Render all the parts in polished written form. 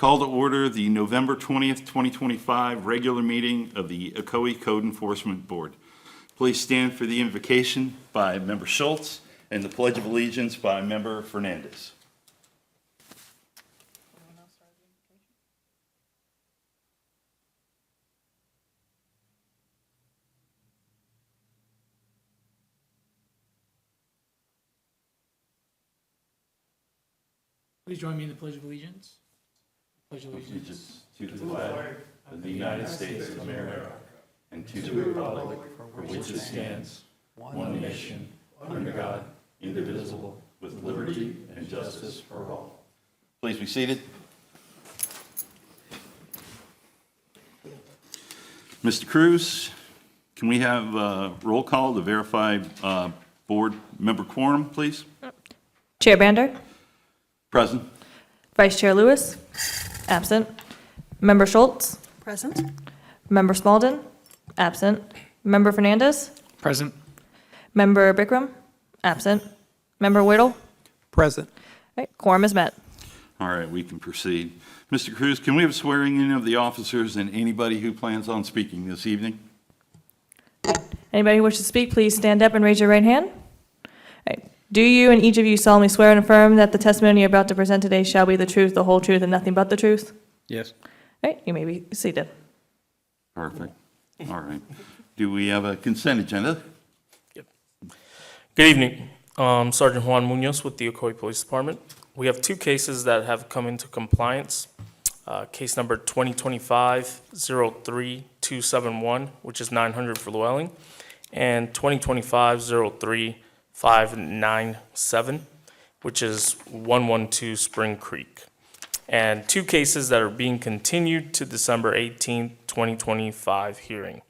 Call to order the November 20th, 2025 regular meeting of the Ocoee Code Enforcement Board. Please stand for the invocation by Member Schultz and the Pledge of Allegiance by Member Fernandez. Please join me in the Pledge of Allegiance. Pledge of Allegiance To the flag of the United States of America and to the republic for which it stands, one nation, under God, indivisible, with liberty and justice for all. Please be seated. Mr. Cruz, can we have a roll call to verify board member quorum, please? Chair Bander, Present. Vice Chair Lewis, absent. Member Schultz, Present. Member Spalding, absent. Member Fernandez, present. Member Bikram, absent. Member Whittle. Present. All right, quorum is met. All right, we can proceed. Mr. Cruz, can we have a swearing in of the officers and anybody who plans on speaking this evening? Anybody who wishes to speak, please stand up and raise your right hand. All right. Do you and each of you solemnly swear and affirm that the testimony you're about to present today shall be the truth, the whole truth, and nothing but the truth? Yes. All right, you may be seated. Perfect. All right. Do we have a consent agenda? Good evening. Sergeant Juan Munoz with the Ocoee Police Department. We have two cases that have come into compliance. Case number 2025-03271, which is 900 for Llewellyn, and 2025-03597, which is 112 Spring Creek. And two cases that are being continued to December 18, 2025 hearing.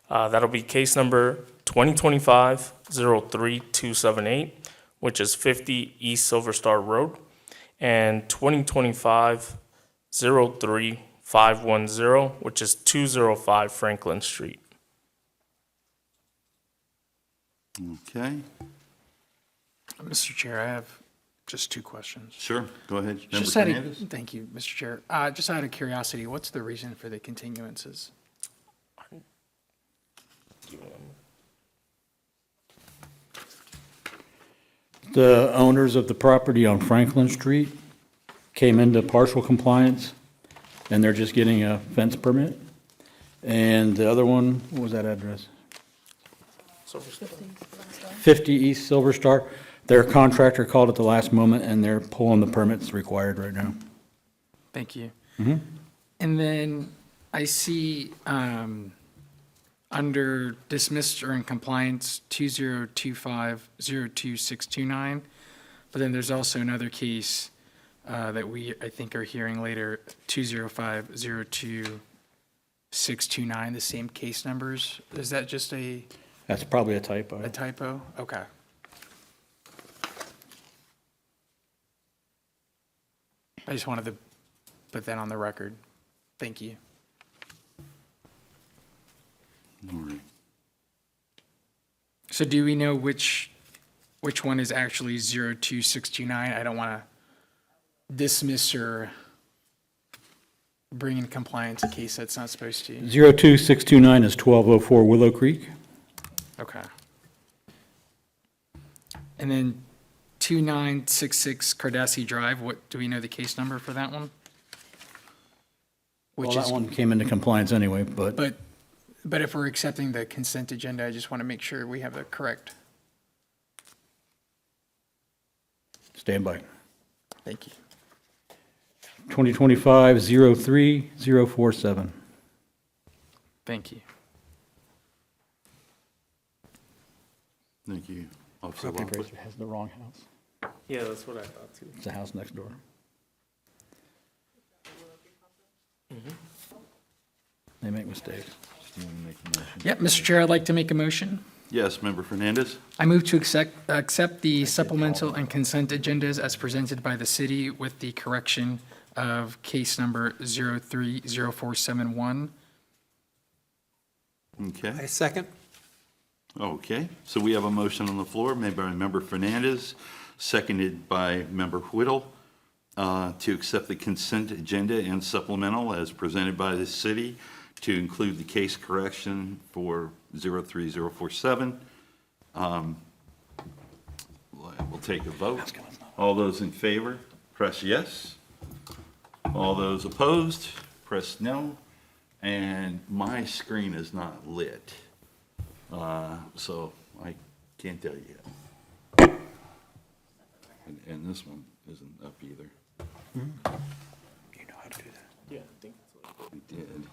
That'll be case number 2025-03278, which is 50 East Silver Star Road, and 2025-03510, which is 205 Franklin Street. Okay, Mr. Chair, I have just two questions. sure. Go ahead. Member Just out Fernandez? of, thank you, Mr. Chair. Just out of curiosity, what's the reason for the continuances? The owners of the property on Franklin Street came into partial compliance, and they're just getting a fence permit. And the other one, what was that address? 50 East Silver Star. Their contractor called at the last moment, and they're pulling the permits required right now. Thank you. And then I see under dismissed or in compliance 2025-02629, but then there's also another case that we, I think, are hearing later, 205-02629, the same case numbers. Is that just a That's probably a typo. typo? Okay. I just wanted to put that on the record. Thank you. All right. So do we know which one is actually 02629? I don't want to dismiss or bring in compliance a case that's not supposed to. 02629 is 1204 Willow Creek. Okay. And then 2966 Cardassie Drive, what, do we know the case number for that one? Well, Which that is, one came into compliance anyway, but but if we're accepting the consent agenda, I just want to make sure we have the correct. stand by. Thank you. 2025-03047. Thank you. Thank you, Officer Property Lockley. appraiser has the wrong house. Yeah, that's what I thought too. It's the house next door. They make mistakes. Yep, Mr. Chair, I'd like to make a motion. Yes, Member Fernandez? I move to accept the supplemental and consent agendas as presented by the city with the correction of case number 030471. Okay. Second. Okay, so we have a motion on the floor made by Member Fernandez, seconded by Member Whittle, to accept the consent agenda and supplemental as presented by the city to include the case correction for 03047. We'll take a vote. All those in favor, press yes. All those opposed, press no. And my screen is not lit, so I can't tell you yet. And this one isn't up either. You know how to do that. Yeah, I think it's like. We did.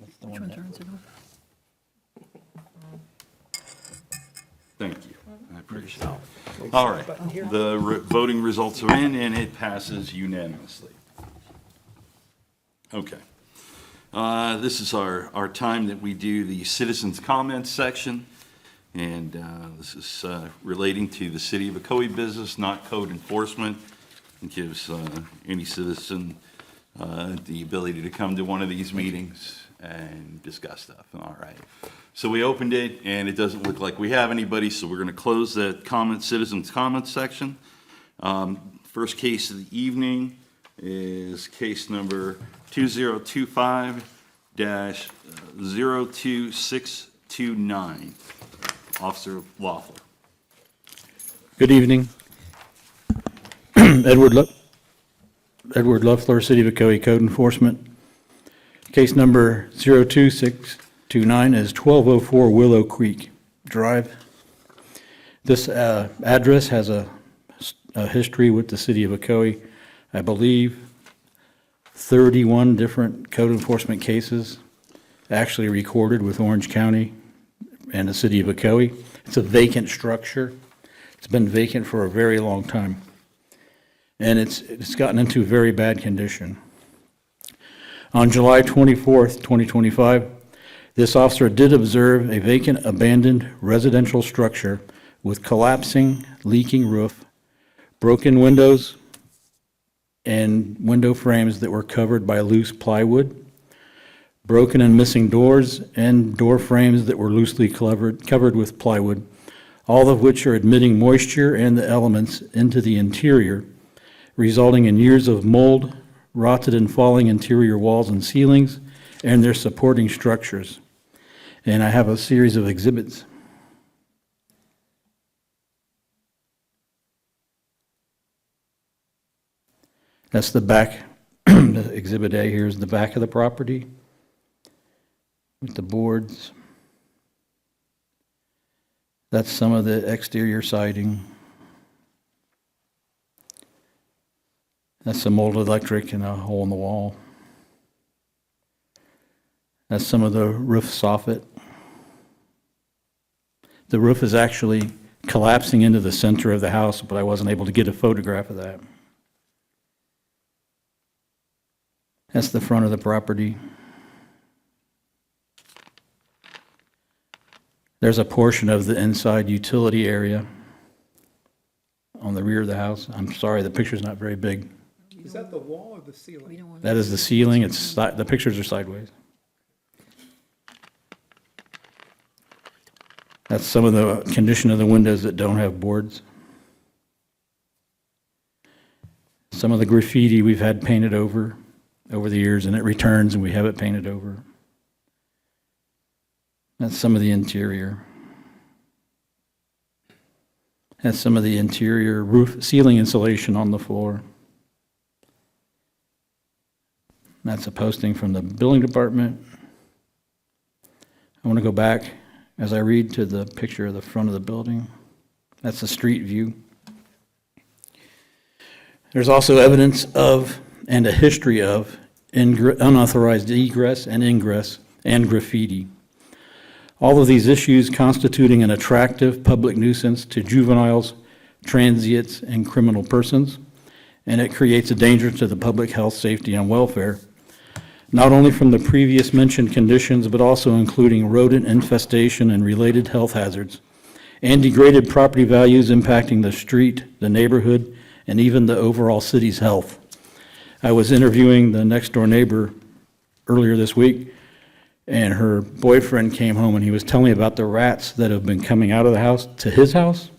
That's the one that- Thank you. I appreciate it. All right. The voting results are in, and it passes unanimously. Okay. This is our time that we do the citizens' comments section. And this is relating to the city of Ocoee business, not code enforcement. It gives any citizen the ability to come to one of these meetings and discuss stuff. All right. So we opened it, and it doesn't look like we have anybody, so we're going to close that citizens' comments section. First case of the evening is case number 2025-02629. Officer Loeffler. Good evening. Edward Loeffler, City of Ocoee Code Enforcement. Case number 02629 is 1204 Willow Creek Drive. This address has a history with the City of Ocoee. I believe 31 different code enforcement cases actually recorded with Orange County and the City of Ocoee. It's a vacant structure. It's been vacant for a very long time. And it's gotten into very bad condition. On July 24th, 2025, this officer did observe a vacant, abandoned residential structure with collapsing, leaking roof, broken windows, and window frames that were covered by loose plywood, broken and missing doors, and door frames that were loosely covered with plywood, all of which are admitting moisture and the elements into the interior, resulting in years of mold, rotted and falling interior walls and ceilings, and their supporting structures. And I have a series of exhibits. That's the back, the Exhibit A here is the back of the property with the boards. That's some of the exterior siding. That's some old electric and a hole in the wall. That's some of the roof soffit. The roof is actually collapsing into the center of the house, but I wasn't able to get a photograph of that. That's the front of the property. There's a portion of the inside utility area on the rear of the house. I'm sorry, the picture's not very big. Is that the wall or the ceiling? That is the ceiling. The pictures are sideways. That's some of the condition of the windows that don't have boards. Some of the graffiti we've had painted over the years, and it returns and we have it painted over. That's some of the interior. That's some of the interior roof, ceiling insulation on the floor. That's a posting from the building department. I want to go back as I read to the picture of the front of the building. That's the street view. There's also evidence of and a history of unauthorized egress and ingress and graffiti. All of these issues constituting an attractive public nuisance to juveniles, transients, and criminal persons, and it creates a danger to the public health, safety, and welfare, not only from the previous mentioned conditions, but also including rodent infestation and related health hazards, and degraded property values impacting the street, the neighborhood, and even the overall city's health. I was interviewing the next-door neighbor earlier this week, and her boyfriend came home and he was telling me about the rats that have been coming out of the house to his house,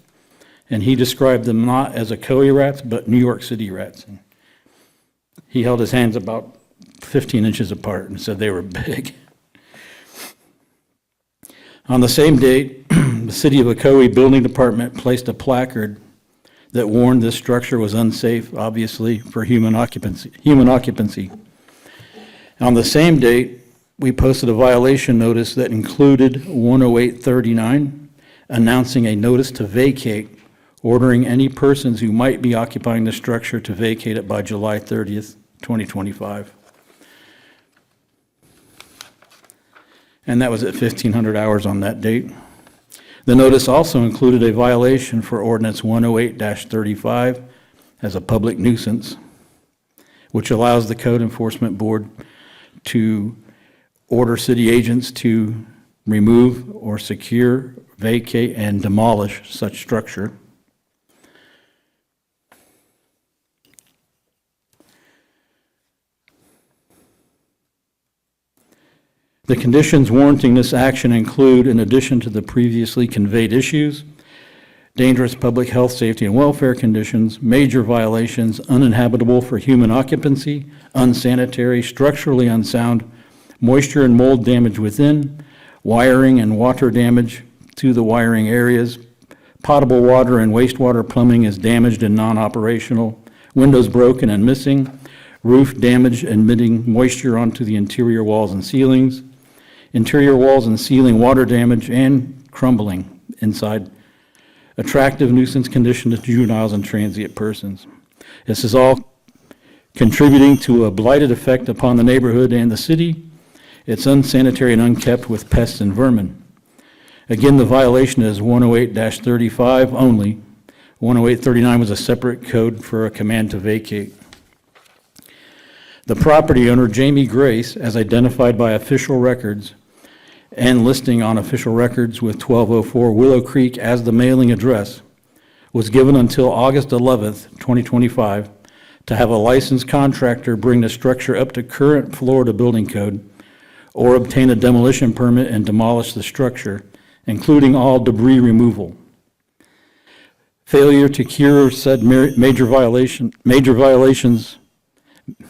and he described them not as Ocoee rats, but New York City rats. He held his hands about 15 inches apart and said they were big. On the same date, the City of Ocoee Building Department placed a placard that warned this structure was unsafe, obviously, for human occupancy. On the same date, we posted a violation notice that included 10839, announcing a notice to vacate, ordering any persons who might be occupying the structure to vacate it by July 30th, 2025. And that was at 1500 hours on that date. The notice also included a violation for ordinance 108-35 as a public nuisance, which allows the Code Enforcement Board to order city agents to remove or secure, vacate, and demolish such structure. The conditions warranting this action include, in addition to the previously conveyed issues, dangerous public health, safety, and welfare conditions, major violations, uninhabitable for human occupancy, unsanitary, structurally unsound, moisture and mold damage within, wiring and water damage to the wiring areas, potable water and wastewater plumbing is damaged and non-operational, windows broken and missing, roof damage emitting moisture onto the interior walls and ceilings, interior walls and ceiling water damage and crumbling inside, attractive nuisance condition to juveniles and transient persons. This is all contributing to a blighted effect upon the neighborhood and the city. It's unsanitary and unkept with pests and vermin. Again, the violation is 108-35 only. 108-39 was a separate code for a command to vacate. The property owner, Jamie Grace, as identified by official records and listing on official records with 1204 Willow Creek as the mailing address, was given until August 11th, 2025, to have a licensed contractor bring the structure up to current Florida building code or obtain a demolition permit and demolish the structure, including all debris removal. Failure to cure said major violations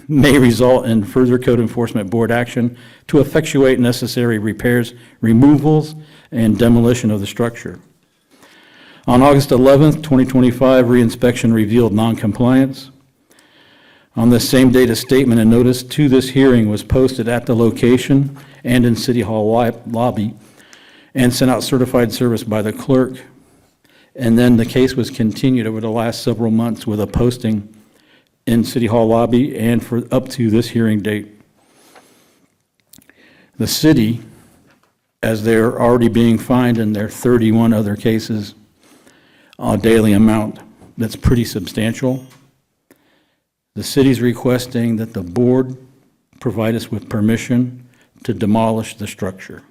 may result in further Code Enforcement Board action to effectuate necessary repairs, removals, and demolition of the structure. On August 11th, 2025, reinspection revealed noncompliance. On this same date, a statement and notice to this hearing was posted at the location and in City Hall lobby and sent out certified service by the clerk. And then the case was continued over the last several months with a posting in City Hall lobby and for up to this hearing date. The city, as they're already being fined in their 31 other cases, a daily amount that's pretty substantial. The city's requesting that the board provide us with permission to demolish the structure.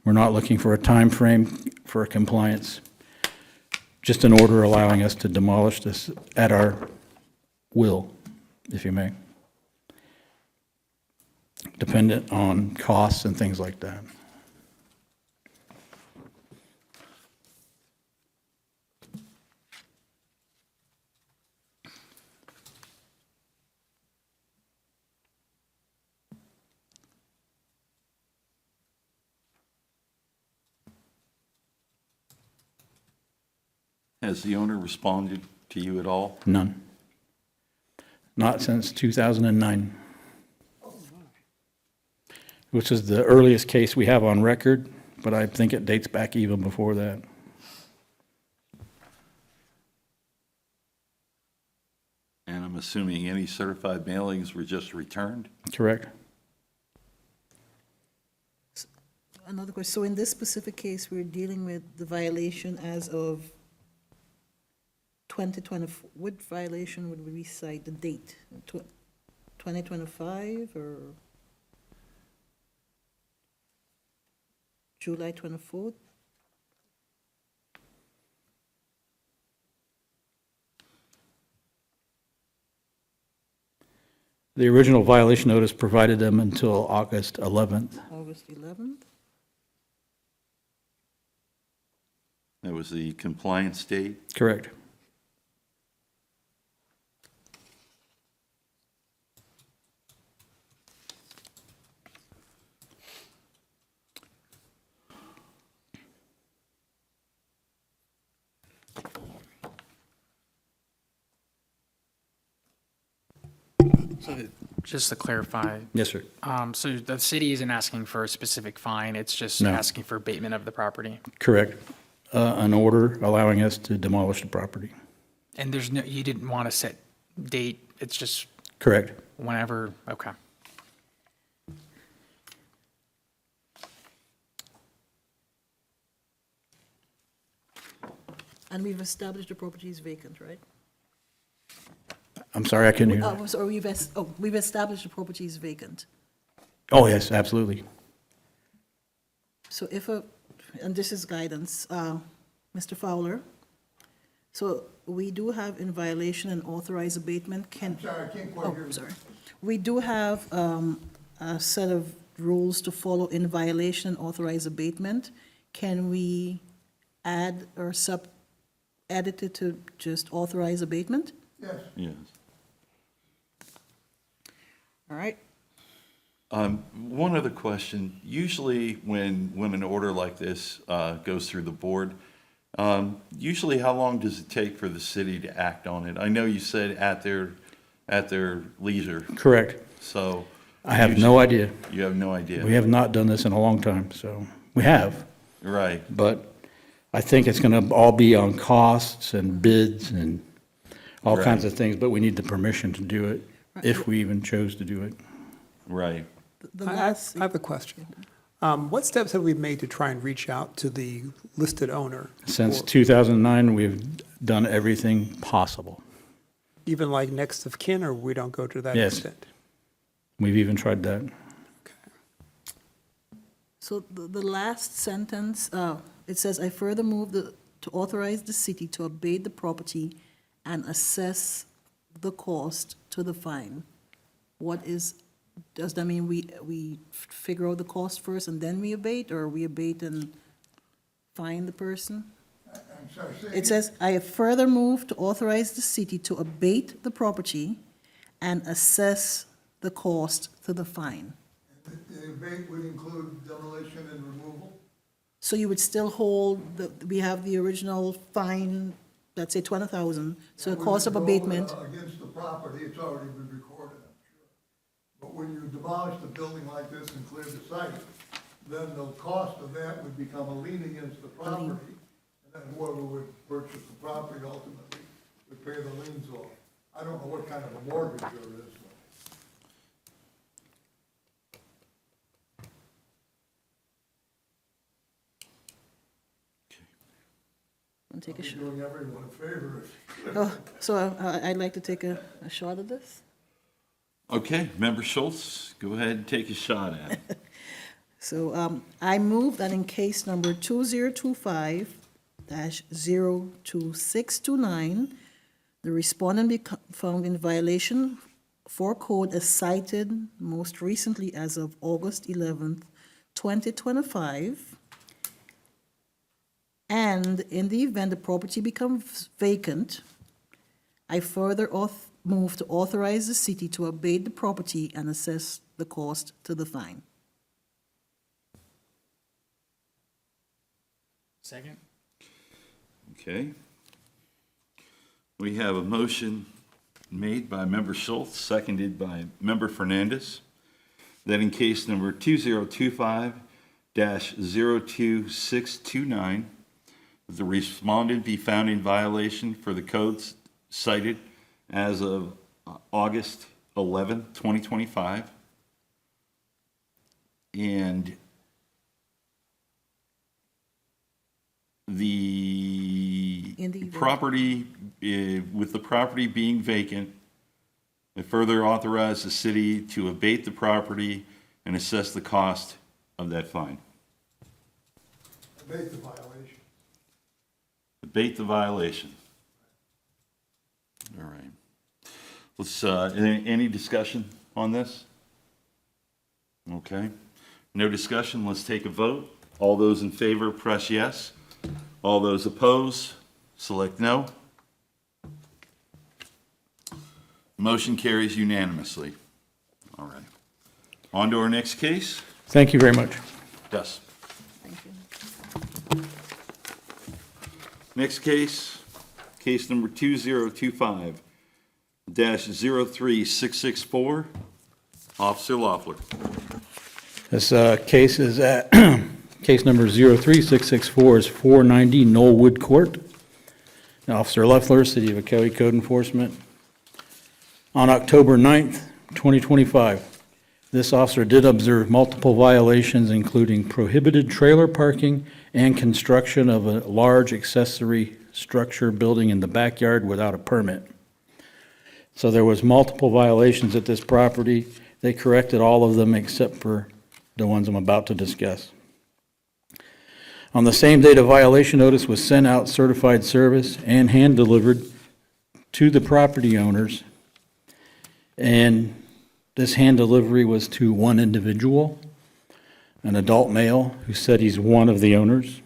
We're not looking for a time frame for compliance. Just an order allowing us to demolish this at our will, if you may, dependent on costs and things like that. Has the owner responded to you at all? None. Not since 2009, which is the earliest case we have on record, but I think it dates back even before that. And I'm assuming any certified mailings were just returned? Correct? Another question, so in this specific case, we're dealing with the violation as of 2020, what violation would we cite, the date? 2025 or July 24th? The original violation notice provided them until August 11th. August 11th? That was the compliance date. Correct. Just to clarify, Yes, sir. so the city isn't asking for a specific fine, it's just No. asking for abatement of the property? Correct. An order allowing us to demolish the property. And there's no, you didn't want to set date, it's just Correct. whenever, okay. And we've established the property is vacant, right? I'm sorry, I couldn't hear. So we've established the property is vacant. Oh, yes, absolutely. So and this is guidance, Mr. Fowler. So we do have in violation and authorized abatement, Sorry, I can't quite hear you. sorry. We do have a set of rules to follow in violation and authorized abatement. Can we add or edit it to just authorize abatement? Yes. Yes. All right. One other question. Usually when an order like this goes through the board, usually how long does it take for the city to act on it? I know you said at their leisure, Correct. so. I have no idea. You have no idea? We have not done this in a long time, so we have. Right, But I think it's going to all be on costs and bids and all Right. kinds of things, but we need the permission to do it, if we even chose to do it. right. The I last, have a question. What steps have we made to try and reach out to the listed owner? Since Or 2009, we've done everything possible. even like next of kin, or we don't go to that Yes. extent? We've even tried that. so the last sentence, it says, I further move to authorize the city to abate the property and assess the cost to the fine. Does that mean we figure out the cost first and then we abate, or we abate and fine the person? It says, I further move to authorize the city to abate the property and assess the cost to the fine. The abate would include demolition and removal? So you would still hold, we have the original fine, let's say 20,000, so the cost of abatement, Against the property, it's already been recorded, I'm sure. But when you demolish the building like this and clear the site, then the cost of that would become a lien against the property. And then whoever would purchase the property ultimately would pay the liens off. I don't know what kind of a mortgage there is. I'll take a I'd be shot. doing everyone a favor if Oh, so I'd like to take a shot at this. Okay, Member Schultz, go ahead and take a shot at it. So I move that in case number 2025-02629, the respondent be found in violation for code as cited most recently as of August 11th, 2025. And in the event the property becomes vacant, I further move to authorize the city to abate the property and assess the cost to the fine. Second? Okay. We have a motion made by Member Schultz, seconded by Member Fernandez, that in case number 2025-02629, the respondent be found in violation for the codes cited as of August 11, 2025, and In the event. property, with the property being vacant, it further authorize the city to abate the property and assess the cost of that fine. abate the violation. Abate the violation. All right. Let's, any discussion on this? Okay. No discussion, let's take a vote. All those in favor, press yes. All those opposed, select no. Motion carries unanimously. All right. On to our next case. Thank you very much. Yes. Thank you. Next case, case number 2025-03664, Officer Loeffler. This case is at, case number 03664 is 490 Knollwood Court. Officer Loeffler, City of Ocoee Code Enforcement. On October 9th, 2025, this officer did observe multiple violations, including prohibited trailer parking and construction of a large accessory structure building in the backyard without a permit. So there was multiple violations at this property. They corrected all of them except for the ones I'm about to discuss. On the same date, a violation notice was sent out, certified service, and hand-delivered to the property owners. And this hand delivery was to one individual, an adult male, who said he's one of the owners.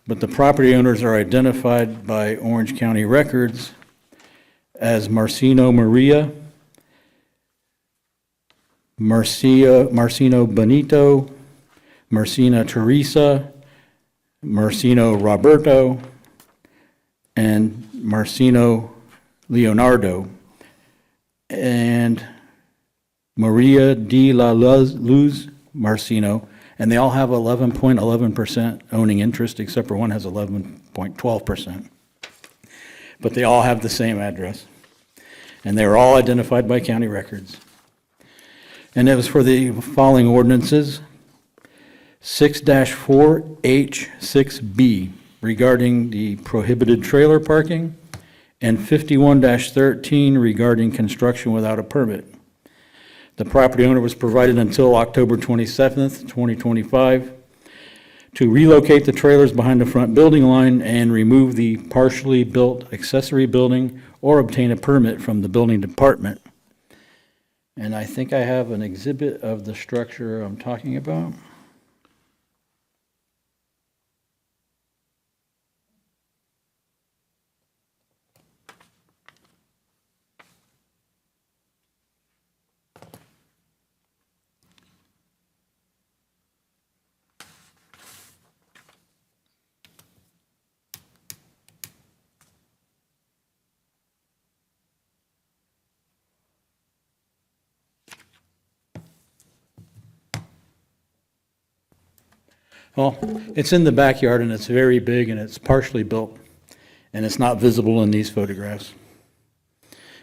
But the property owners are identified by Orange County records as Marcino Maria, Marcino Benito, Marcina Teresa, Marcino Roberto, and Marcino Leonardo, and Maria de la Luz Marcino, and they all have 11.11% owning interest, except for one has 11.12%. But they all have the same address, and they were all identified by county records. And it was for the following ordinances: 6-4H6B regarding the prohibited trailer parking, and 51-13 regarding construction without a permit. The property owner was provided until October 27th, 2025, to relocate the trailers behind the front building line and remove the partially built accessory building or obtain a permit from the building department. And I think I have an exhibit of the structure I'm talking about. Well, it's in the backyard and it's very big and it's partially built and it's not visible in these photographs.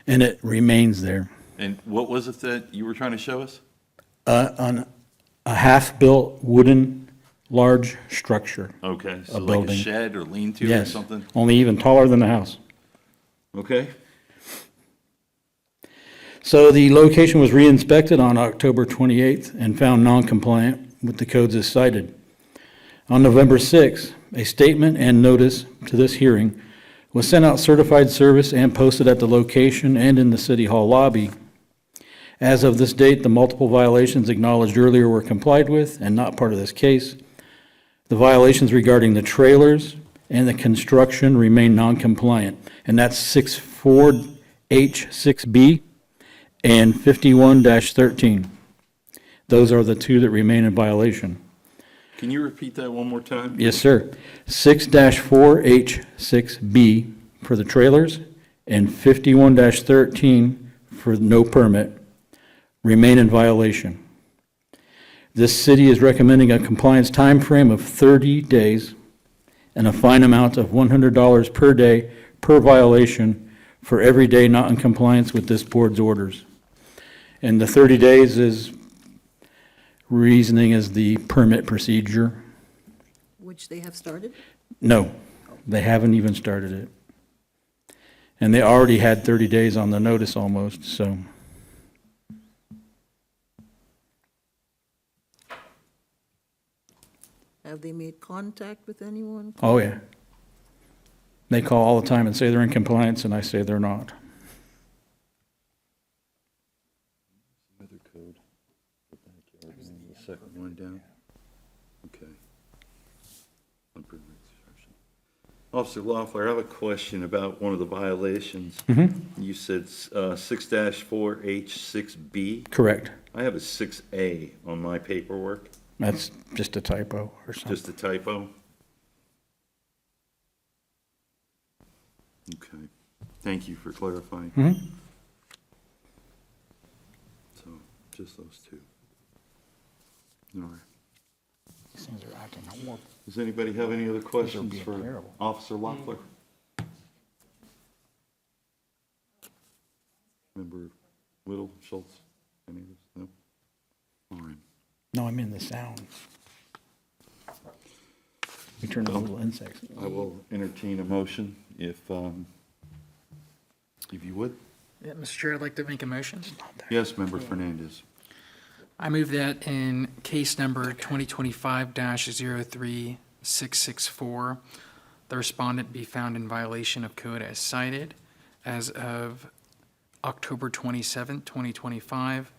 And it remains there. And what was it that you were trying to show us? On a half-built wooden large structure. Okay, so A like a building. shed or lean-to or Yes, something? only even taller than the house. Okay, So the location was re-inspected on October 28th and found non-compliant with the codes as cited. On November 6th, a statement and notice to this hearing was sent out, certified service, and posted at the location and in the City Hall lobby. As of this date, the multiple violations acknowledged earlier were complied with and not part of this case. The violations regarding the trailers and the construction remain non-compliant, and that's 64H6B and 51-13. Those are the two that remain in violation. can you repeat that one more time? Yes, sir. 6-4H6B for the trailers and 51-13 for no permit remain in violation. This city is recommending a compliance time frame of 30 days and a fine amount of $100 per day per violation for every day not in compliance with this board's orders. And the 30 days is reasoning as the permit procedure. Which they have started? No, they haven't even started it. And they already had 30 days on the notice almost, so. Have they made contact with anyone? Oh, yeah. They call all the time and say they're in compliance, and I say they're not. Other code, the backyard, and the second one down. Okay. Unpermitted structure. Officer Loeffler, I have a question about one of the violations. You said 6-4H6B. Correct. I have a 6A on my paperwork, That's just a typo or something. just a typo. Okay, thank you for clarifying. So, just those two. All right. These things are acting horrible. Does anybody have any other questions being for terrible. Officer Loeffler? Member Whittle, Schultz, any of this? No? All right. No, I mean the sound. We turn on little insects. I will entertain a motion if you would. Yeah, Mr. Chair, I'd like to make a motion. Yes, Member Fernandez. I move that in case number 2025-03664, the respondent be found in violation of code as cited as of October 27th, 2025,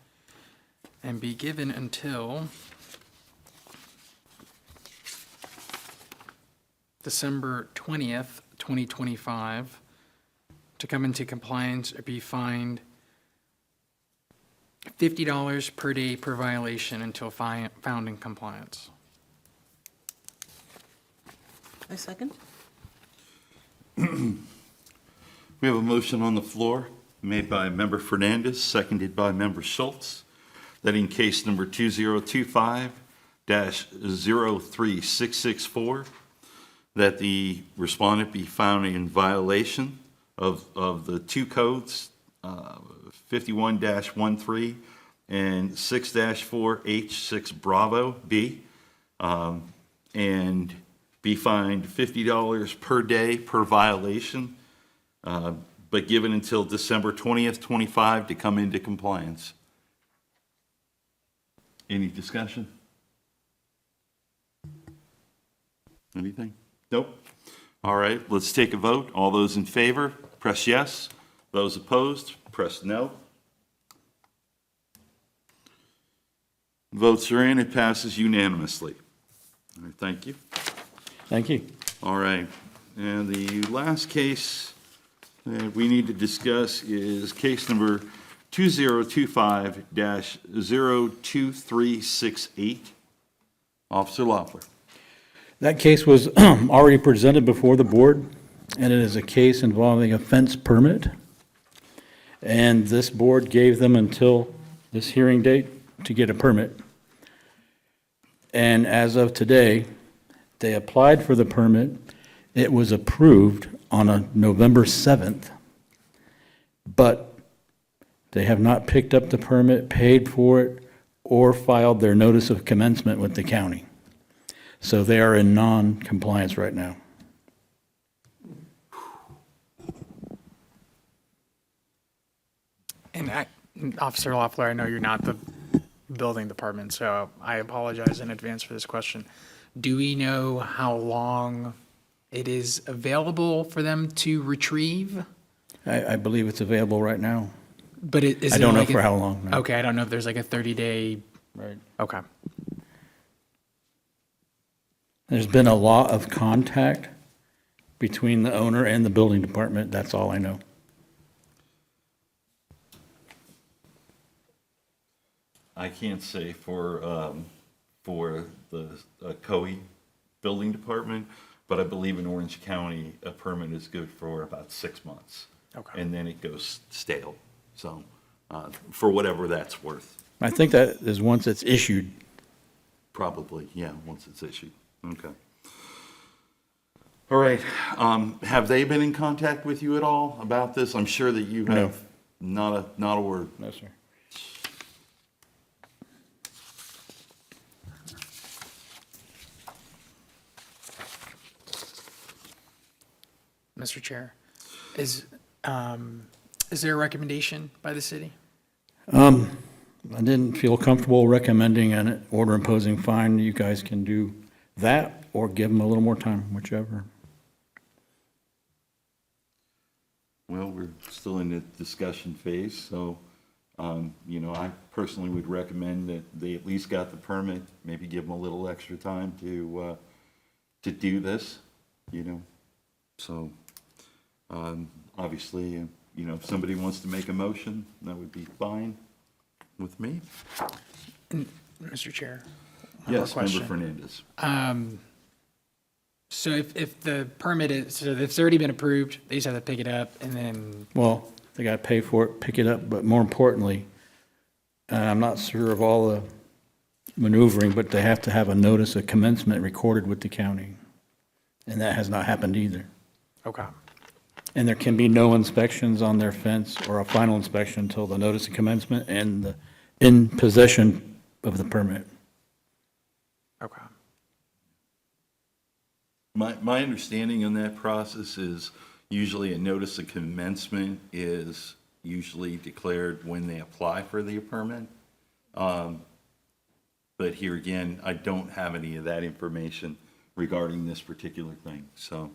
and be given until December 20th, 2025, to come into compliance or be fined $50 per day per violation until found in compliance. I second. We have a motion on the floor made by Member Fernandez, seconded by Member Schultz, that in case number 2025-03664, that the respondent be found in violation of the two codes, 51-13 and 6-4H6 Bravo B, and be fined $50 per day per violation, but given until December 20th, 25 to come into compliance. Any discussion? Anything? Nope. All right, let's take a vote. All those in favor, press yes. Those opposed, press no. Votes are in. It passes unanimously. All right, thank you. Thank you. All right, and the last case that we need to discuss is case number 2025-02368. Officer Loeffler. That case was already presented before the board, and it is a case involving a fence permit. And this board gave them until this hearing date to get a permit. And as of today, they applied for the permit. It was approved on a November 7th, but they have not picked up the permit, paid for it, or filed their notice of commencement with the county. So they are in non-compliance right now. And Officer Loeffler, I know you're not the building department, so I apologize in advance for this question. Do we know how long it is available for them to retrieve? I believe it's available right now. But is I it don't know like for how long. no. Okay, I don't know if there's like a 30-day, Right. okay. There's been a lot of contact between the owner and the building department. That's all I know. I can't say for the Ocoee Building Department, but I believe in Orange County, a permit is good for about 6 months. Okay. And then it goes stale, so, for whatever that's worth, I think that is once it's issued. probably, yeah, once it's issued, okay. All right, have they been in contact with you at all about this? I'm sure that you No. have not a word. No, sir. Mr. Chair, is there a recommendation by the city? I didn't feel comfortable recommending an order imposing fine. You guys can do that or give them a little more time, whichever. Well, we're still in the discussion phase, so, I personally would recommend that they at least got the permit, maybe give them a little extra time to do this, So, obviously, if somebody wants to make a motion, that would be fine with me. Mr. Chair? one more Yes, Member question. Fernandez. So if the permit is, so if it's already been approved, they just have to pick it up and then, Well, they gotta pay for it, pick it up, but more importantly, and I'm not sure of all the maneuvering, but they have to have a notice of commencement recorded with the county. And that has not happened either. okay. And there can be no inspections on their fence or a final inspection until the notice of commencement and the in possession of the permit. Okay. My understanding on that process is usually a notice of commencement is usually declared when they apply for the permit. But here again, I don't have any of that information regarding this particular thing, so.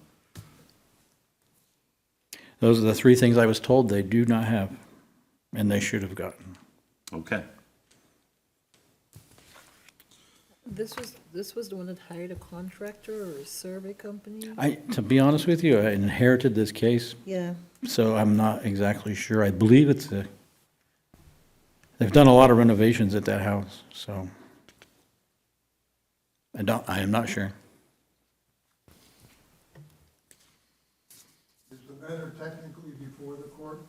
Those are the three things I was told they do not have, and they should have gotten. Okay. This was the one that hired a contractor or a survey company? To be honest with you, I inherited this case, Yeah, so I'm not exactly sure. I believe they've done a lot of renovations at that house, so. I am not sure. Is the matter technically before the court?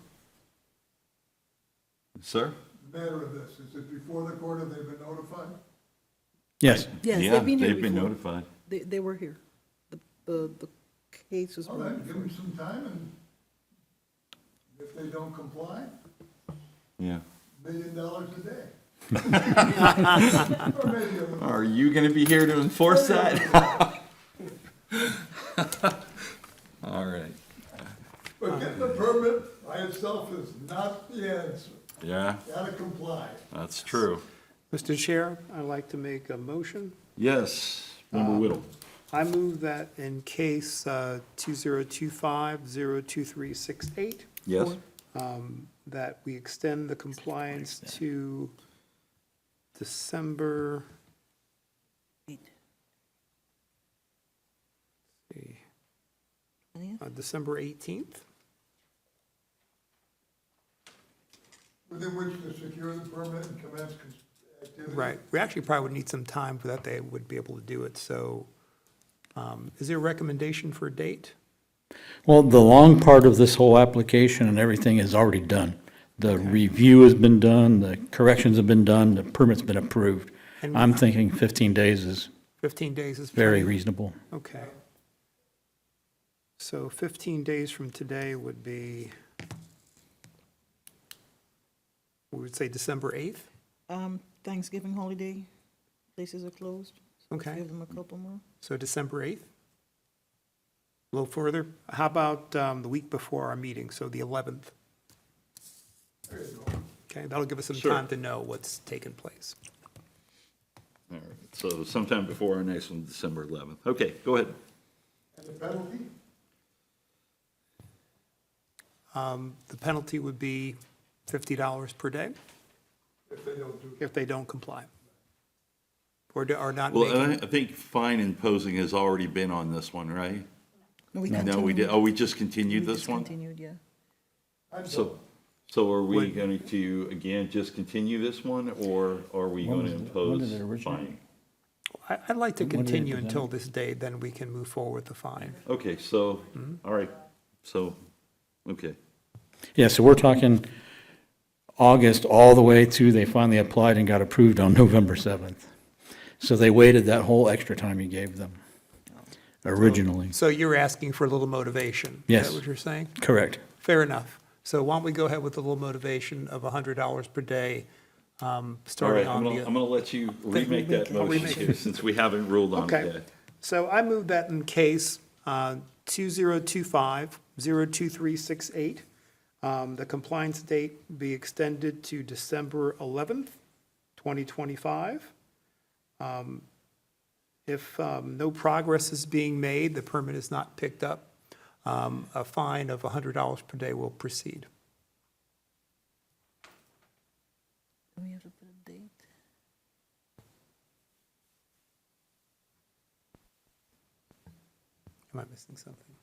Sir? The matter of this, is it before the court, have they been notified? Yes, yes, Yeah, they've been here they've been before. notified. They were here. The case was All brought right, give before. them some time, and if they don't comply, Yeah. $1 million a day. Or maybe a little. Are you going to be here to enforce that? All right. But getting the permit by itself is not the answer. Yeah, Gotta comply. that's true. Mr. Chair, I'd like to make a motion. Yes, Member Whittle. I move that in case 2025-02368, Yes? that we extend the compliance to December, Wait, see, 20th? December 18th. Within which to secure the permit and commence activity. Right. We actually probably would need some time for that. They would be able to do it. So is there a recommendation for a date? well, the long part of this whole application and everything is already done. The review has been done, the corrections have been done, the permit's been approved. And- I'm thinking 15 days is 15 days is very plenty? reasonable. Okay. So 15 days from today would be, we would say December 8th? Thanksgiving holiday, places are closed. So Okay. Give them a couple more. So December 8th? A little further. How about the week before our meeting, so the 11th? There you go. Okay, that'll give us some Sure. time to know what's taken place. All right, so sometime before our next one, December 11th. Okay, go ahead. And the penalty? The penalty would be $50 per day If they don't do. if they don't comply. Or not Well, making, I think fine imposing has already been on this one, right? No, we No, we continued. did, oh, we just continued We this just one? Continued, yeah. I'm So are we Would- going to, again, just continue this one, or are we going to when impose did it originate? fine? I'd like to When did it continue present? until this date, then we can move forward with the fine. Okay, so, all right, so, okay. Yeah, so we're talking August all the way to they finally applied and got approved on November 7th. So they waited that whole extra time you gave them originally. So you're asking for a little motivation? Yes. Is that what you're saying? Correct. Fair enough. So why don't we go ahead with a little motivation of $100 per day, All right, starting I'm on gonna the... let you remake that I'll motion remake here, since we haven't ruled on it Okay. yet. So I move that in case 2025-02368, the compliance date be extended to December 11th, 2025. If no progress is being made, the permit is not picked up, a fine of $100 per day will proceed. Do we have to put a date? Am I missing something?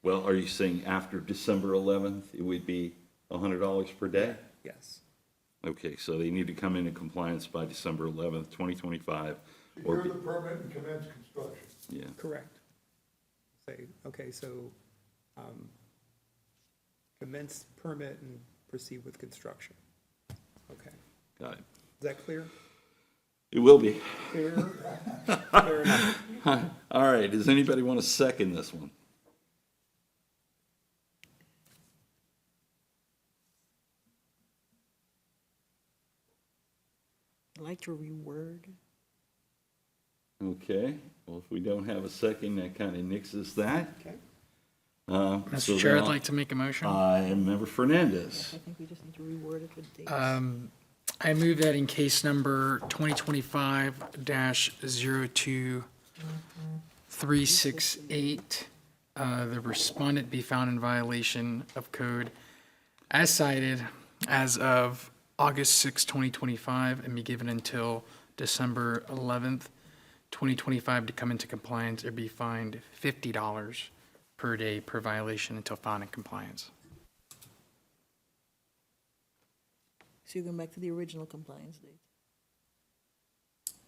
Well, are you saying after December 11th, it would be $100 per day? Yes. Okay, so they need to come into compliance by December 11th, 2025. Or Secure be- the permit and commence construction. Yeah, Correct. Say, okay, so commence permit and proceed with construction. Okay. got it. Is that clear? It will be. Clear? Clear enough. All right, does anybody want to second this one? I'd like to reword. Okay, well, if we don't have a second, that kind of nixes that. Okay. So Mr. Chair, then I'd like to make a motion. I am Member Fernandez. I think we just need to reword it with dates. I move that in case number 2025-02368, the respondent be found in violation of code as cited as of August 6, 2025, and be given until December 11th, 2025 to come into compliance or be fined $50 per day per violation until found in compliance. So you're going back to the original compliance date.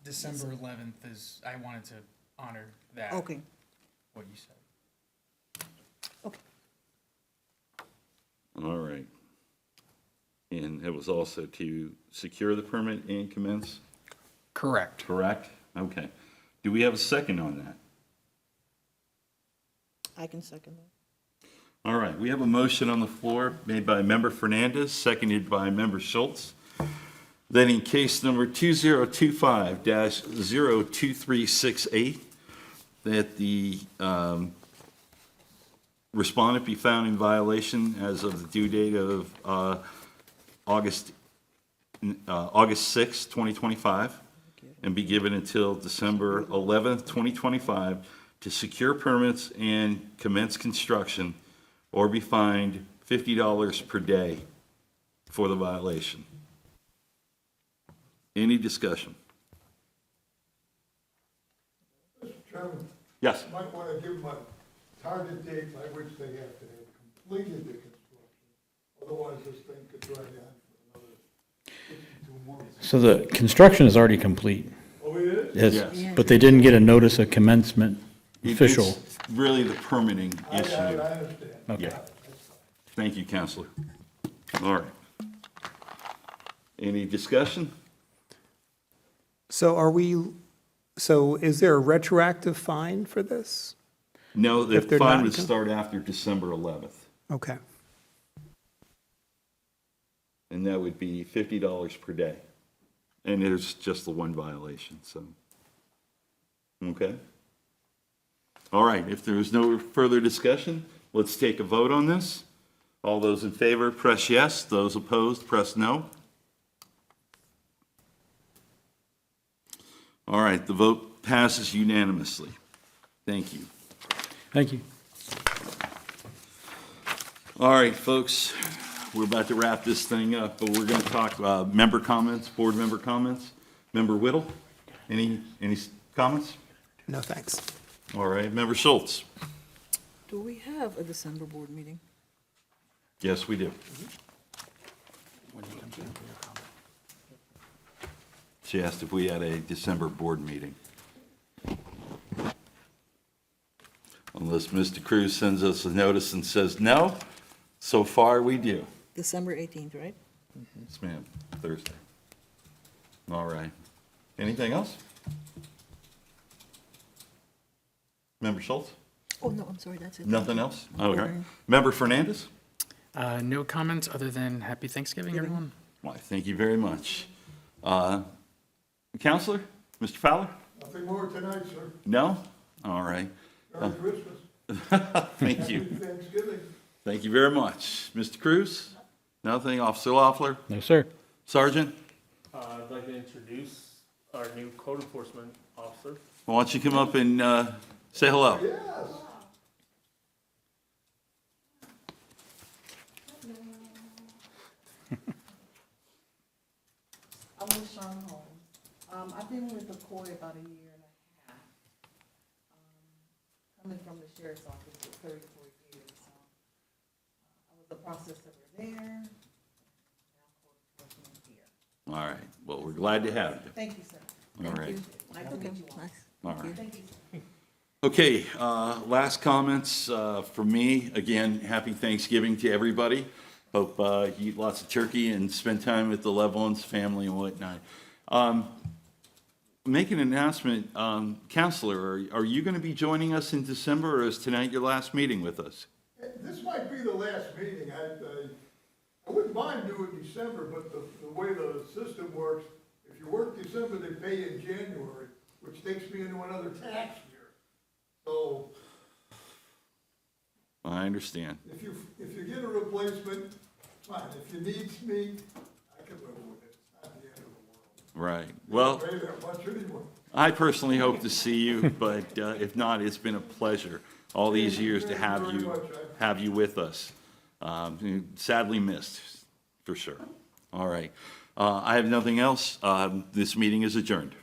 December 11th is, I wanted to honor that, Okay, what you said. okay. All right. And it was also to secure the permit and commence, Correct. correct? Okay. Do we have a second on that? I can second that. All right, we have a motion on the floor made by Member Fernandez, seconded by Member Schultz. Then in case number 2025-02368, that the respondent be found in violation as of the due date of August 6, 2025, and be given until December 11th, 2025, to secure permits and commence construction, or be fined $50 per day for the violation. Any discussion? Mr. Chairman, Yes. you might want to give them a target date by which they have to have completed the construction. Otherwise, this thing could drag on for another 52 months. So the construction is already complete. Oh, it is? Yes. But they didn't get a notice of commencement official. It's really the permitting I issue. understand. Okay. Yeah. Thank you, Counselor. All right. Any discussion? So so is there a retroactive fine for this? No, the If they're fine not would con- start after December 11th, Okay. and that would be $50 per day. And there's just the one violation, so. Okay? All right, if there is no further discussion, let's take a vote on this. All those in favor, press yes. Those opposed, press no. All right, the vote passes unanimously. Thank you. Thank you. All right, folks, we're about to wrap this thing up, but we're going to talk member comments, board member comments. Member Whittle, any comments? No, thanks. All right, Member Schultz. Do we have a December board meeting? Yes, we do. She asked if we had a December board meeting. Unless Mr. Cruz sends us a notice and says no, so far we do. December 18th, right? Yes, ma'am, Thursday. All right. Anything else? Member Schultz? Oh, no, I'm sorry, that's it. Nothing else? All right. Member Fernandez? No comments other than happy Thanksgiving, everyone. Why, thank you very much. Counselor, Mr. Fowler? Nothing more tonight, sir. No? All right. Merry Christmas. Thank you. Happy Thanksgiving. Thank you very much. Mr. Cruz? Nothing? Officer Loeffler? No, sir. Sergeant? I'd like to introduce our new code enforcement officer. Why don't you come up and say hello? Yes. I'm with Sean Holmes. I've been with Ocoee about a year and a half. coming from the sheriff's office for 34 years, so I was a process server there, now court enforcement here. All right, well, we're glad to have you. Thank you, sir. All right. Nice to meet you all. All right. Thank you, sir. Okay, last comments from me. Again, happy Thanksgiving to everybody. Hope you eat lots of turkey and spend time with the loved ones, family and whatnot. Make an announcement, Counselor, are you going to be joining us in December, or is tonight your last meeting with us? This might be the last meeting. I wouldn't mind doing December, but the way the system works, if you work December, they pay you in January, which takes me into another tax year. So I understand. if you get a replacement, fine. If you need me, I can live with it. It's not the end of the world. Right. Well, Pay that much anyway. I personally hope to see you, but if not, it's been a pleasure all these years to have you with us. Sadly missed, for sure. All right. I have nothing else. This meeting is adjourned.